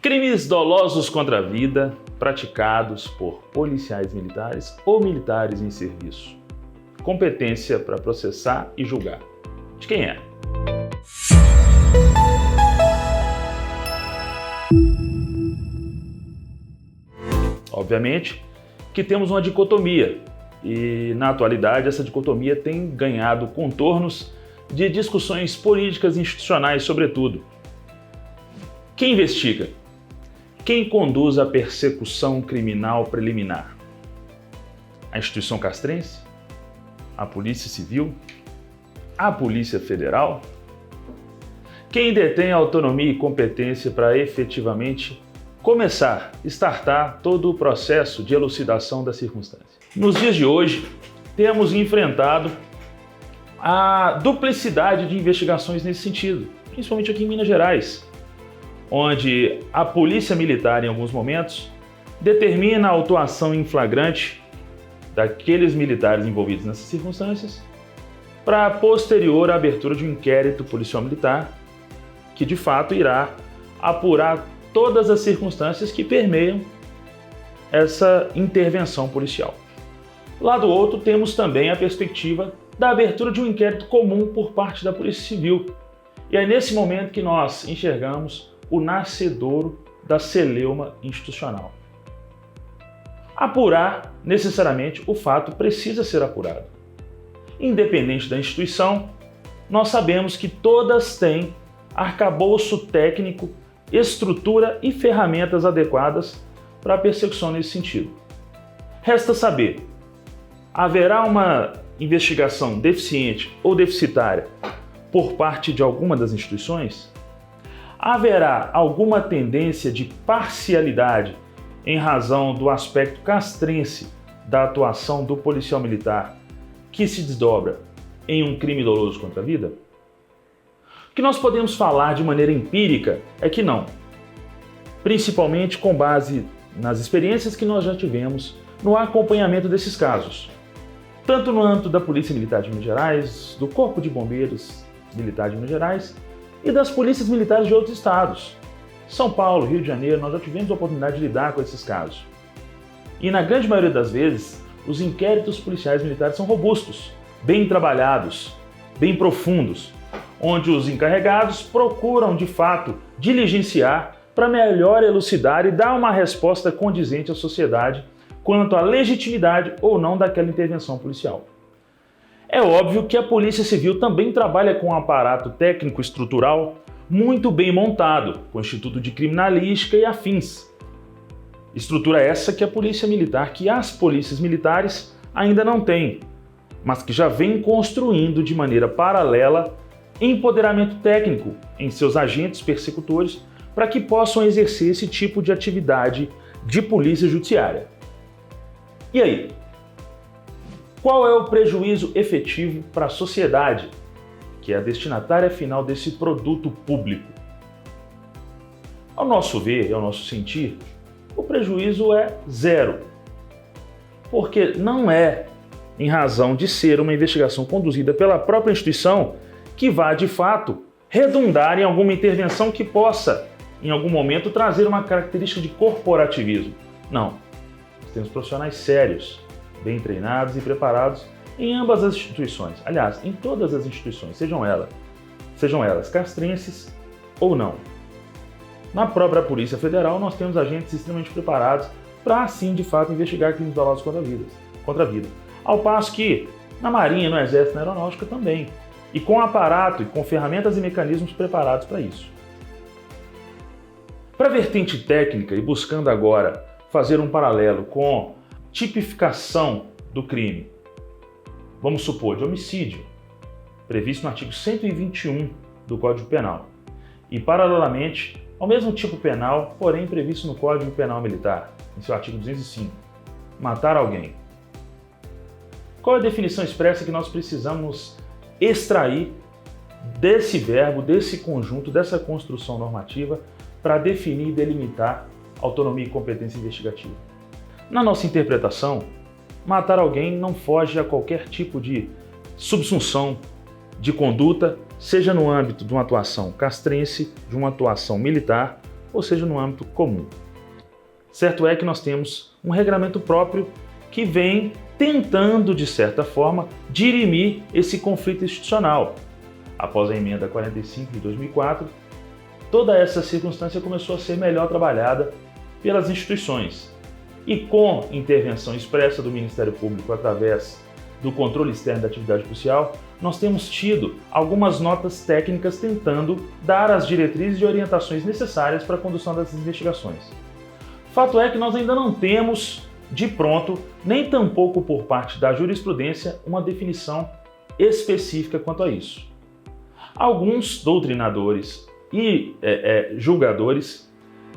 Crimes dolosos contra a vida praticados por policiais militares ou militares em serviço. Competência para processar e julgar. De quem é? Obviamente que temos uma dicotomia e, na atualidade, essa dicotomia tem ganhado contornos de discussões políticas e institucionais, sobretudo. Quem investiga? Quem conduz a persecução criminal preliminar? A instituição castrense? A Polícia Civil? A Polícia Federal? Quem detém autonomia e competência para efetivamente startar todo o processo de elucidação da circunstância? Nos dias de hoje, temos enfrentado a duplicidade de investigações nesse sentido, principalmente aqui em Minas Gerais, onde a polícia militar, em alguns momentos, determina a autuação em flagrante daqueles militares envolvidos nessas circunstâncias, para posterior abertura de um inquérito policial militar, que de fato irá apurar todas as circunstâncias que permeiam essa intervenção policial. Lá do outro, temos também a perspectiva da abertura de um inquérito comum por parte da Polícia Civil. E é nesse momento que nós enxergamos o nascedouro da celeuma institucional. Apurar, necessariamente, o fato precisa ser apurado. Independente da instituição, nós sabemos que todas têm arcabouço técnico, estrutura e ferramentas adequadas para a persecução nesse sentido. Resta saber, haverá uma investigação deficiente ou deficitária por parte de alguma das instituições? Haverá alguma tendência de parcialidade em razão do aspecto castrense da atuação do policial militar que se desdobra em um crime doloso contra a vida? O que nós podemos falar de maneira empírica é que não, principalmente com base nas experiências que nós já tivemos no acompanhamento desses casos, tanto no âmbito da Polícia Militar de Minas Gerais, do Corpo de Bombeiros Militar de Minas Gerais e das polícias militares de outros estados. São Paulo, Rio de Janeiro, nós já tivemos a oportunidade de lidar com esses casos. E na grande maioria das vezes, os inquéritos policiais militares são robustos, bem trabalhados, bem profundos, onde os encarregados procuram, de fato, diligenciar para melhor elucidar e dar uma resposta condizente à sociedade quanto à legitimidade ou não daquela intervenção policial. É óbvio que a Polícia Civil também trabalha com um aparato técnico estrutural muito bem montado, com o Instituto de Criminalística e afins. Estrutura essa que a Polícia Militar, que as polícias militares ainda não têm, mas que já vem construindo de maneira paralela empoderamento técnico em seus agentes persecutores para que possam exercer esse tipo de atividade de polícia judiciária. E aí? Qual é o prejuízo efetivo para a sociedade, que é a destinatária final desse produto público? Ao nosso ver e ao nosso sentir, o prejuízo é zero. Porque não é em razão de ser uma investigação conduzida pela própria instituição que vá, de fato, redundar em alguma intervenção que possa, em algum momento, trazer uma característica de corporativismo. Não. Nós temos profissionais sérios, bem treinados e preparados em ambas as instituições. Aliás, em todas as instituições, sejam elas castrenses ou não. Na própria Polícia Federal, nós temos agentes extremamente preparados para, assim, de fato, investigar crimes dolosos contra a vida. Ao passo que, na Marinha, no Exército e na Aeronáutica também. E com aparato e com ferramentas e mecanismos preparados para isso. Para a vertente técnica e buscando agora fazer um paralelo com tipificação do crime, vamos supor, de homicídio, previsto no artigo 121 do Código Penal, e paralelamente ao mesmo tipo penal, porém previsto no Código Penal Militar, em seu artigo 205, matar alguém. Qual é a definição expressa que nós precisamos extrair desse verbo, desse conjunto, dessa construção normativa para definir e delimitar autonomia e competência investigativa? Na nossa interpretação, matar alguém não foge a qualquer tipo de subsunção de conduta, seja no âmbito de uma atuação castrense, de uma atuação militar ou seja no âmbito comum. Certo é que nós temos um regramento próprio que vem tentando, de certa forma, dirimir esse conflito institucional. Após a emenda 45 de 2004, toda essa circunstância começou a ser melhor trabalhada pelas instituições. E com intervenção expressa do Ministério Público através do controle externo da atividade policial, nós temos tido algumas notas técnicas tentando dar as diretrizes e orientações necessárias para a condução dessas investigações. Fato é que nós ainda não temos, de pronto, nem tampouco por parte da jurisprudência, uma definição específica quanto a isso. Alguns doutrinadores e julgadores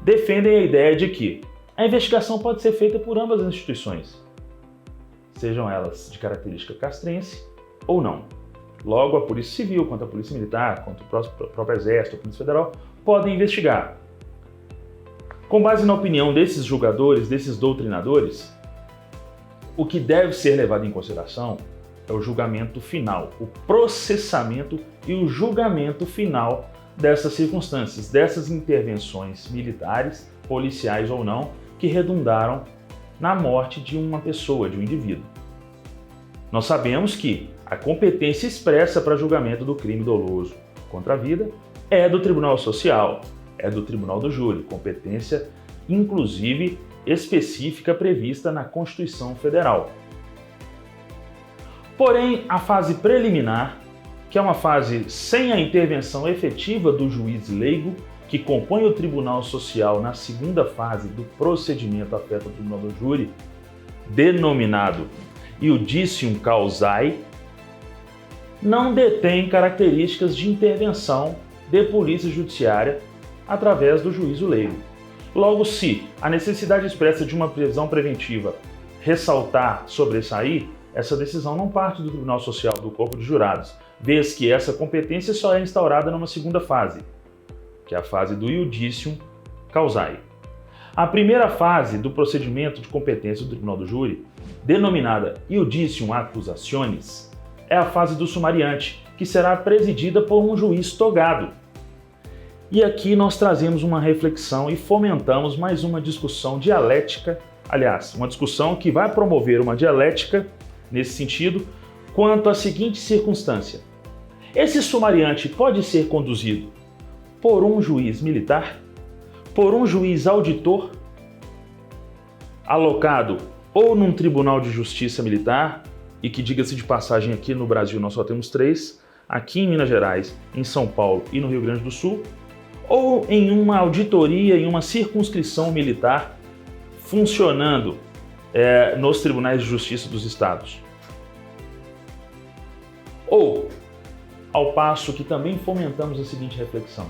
defendem a ideia de que a investigação pode ser feita por ambas as instituições, sejam elas de característica castrense ou não. Logo, a Polícia Civil, quanto a Polícia Militar, quanto o próprio Exército, a Polícia Federal, podem investigar. Com base na opinião desses julgadores, desses doutrinadores, o que deve ser levado em consideração é o julgamento final, o processamento e o julgamento final dessas circunstâncias, dessas intervenções militares, policiais ou não, que redundaram na morte de uma pessoa, de um indivíduo. Nós sabemos que a competência expressa para julgamento do crime doloso contra a vida é do Tribunal Social, é do Tribunal do Júri, competência inclusive específica prevista na Constituição Federal. Porém, a fase preliminar, que é uma fase sem a intervenção efetiva do juiz leigo, que compõe o Tribunal Social na segunda fase do procedimento afeto ao Tribunal do Júri, denominado iudicium causae, não detém características de intervenção de polícia judiciária através do juízo leigo. Logo, se a necessidade expressa de uma prisão preventiva ressaltar, sobressair, essa decisão não parte do Tribunal Social, do corpo de jurados, vez que essa competência só é instaurada numa segunda fase, que é a fase do iudicium causae. A primeira fase do procedimento de competência do Tribunal do Júri, denominada iudicium accusationis, é a fase do sumariante, que será presidida por um juiz togado. E aqui nós trazemos uma reflexão e fomentamos mais uma discussão dialética, aliás, uma discussão que vai promover uma dialética nesse sentido, quanto à seguinte circunstância. Esse sumariante pode ser conduzido por um juiz militar, por um juiz auditor, alocado ou num tribunal de justiça militar, e que, diga-se de passagem, aqui no Brasil nós só temos 3, aqui em Minas Gerais, em São Paulo e no Rio Grande do Sul, ou em uma auditoria, em uma circunscrição militar, funcionando nos tribunais de justiça dos estados. Ou, ao passo que também fomentamos a seguinte reflexão.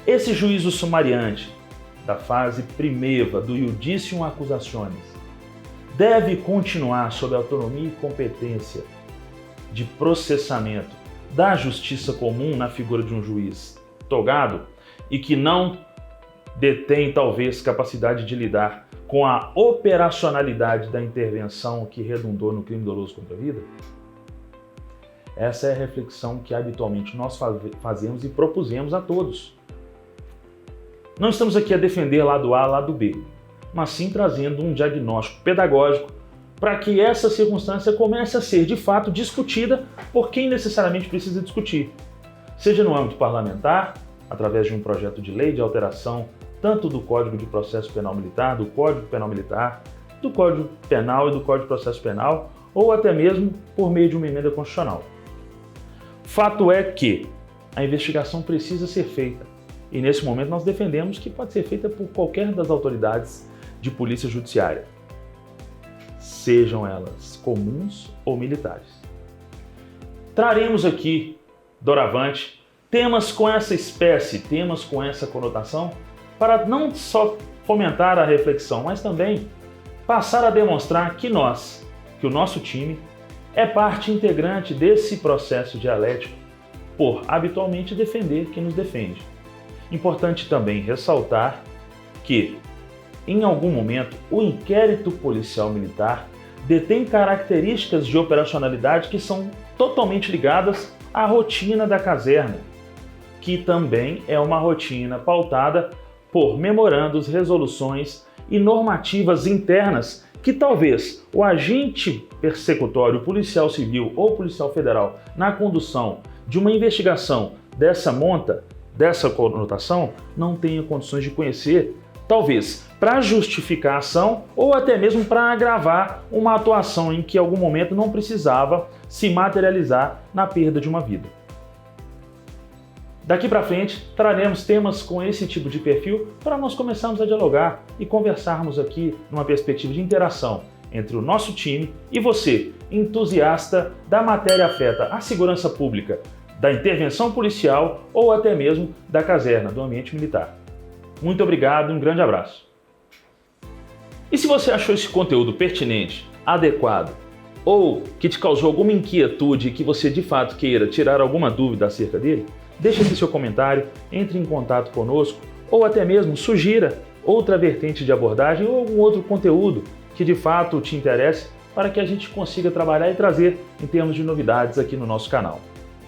Esse juízo sumariante da fase primeva do iudicium accusationis deve continuar sob a autonomia e competência de processamento da justiça comum na figura de um juiz togado e que não detém talvez capacidade de lidar com a operacionalidade da intervenção que redundou no crime doloso contra a vida? Essa é a reflexão que habitualmente nós fazemos e propusemos a todos. Não estamos aqui a defender lado A, lado B, mas sim trazendo um diagnóstico pedagógico para que essa circunstância comece a ser de fato discutida por quem necessariamente precisa discutir, seja no âmbito parlamentar, através de um projeto de lei de alteração tanto do Código de Processo Penal Militar, do Código Penal Militar, do Código Penal e do Código de Processo Penal, ou até mesmo por meio de uma emenda constitucional. Fato é que a investigação precisa ser feita, e nesse momento nós defendemos que pode ser feita por qualquer das autoridades de polícia judiciária, sejam elas comuns ou militares. Traremos aqui, doravante, temas com essa espécie, temas com essa conotação, para não só fomentar a reflexão, mas também passar a demonstrar que que o nosso time, é parte integrante desse processo dialético por habitualmente defender quem nos defende. Importante também ressaltar que, em algum momento, o inquérito policial militar detém características de operacionalidade que são totalmente ligadas à rotina da caserna, que também é uma rotina pautada por memorandos, resoluções e normativas internas que talvez o agente persecutório, policial civil ou policial federal, na condução de uma investigação dessa monta, dessa conotação, não tenha condições de conhecer, talvez para justificar a ação ou até mesmo para agravar uma atuação em que em algum momento não precisava se materializar na perda de uma vida. Daqui para frente, traremos temas com esse tipo de perfil para nós começarmos a dialogar e conversarmos aqui numa perspectiva de interação entre o nosso time e você, entusiasta da matéria afeta a segurança pública, da intervenção policial ou até mesmo da caserna, do ambiente militar. Muito obrigado e um grande abraço. E se você achou esse conteúdo pertinente, adequado ou que te causou alguma inquietude e que você de fato queira tirar alguma dúvida acerca dele, deixe aqui seu comentário, entre em contato conosco ou até mesmo sugira outra vertente de abordagem ou algum outro conteúdo que de fato te interesse para que a gente consiga trabalhar e trazer em termos de novidades aqui no nosso canal.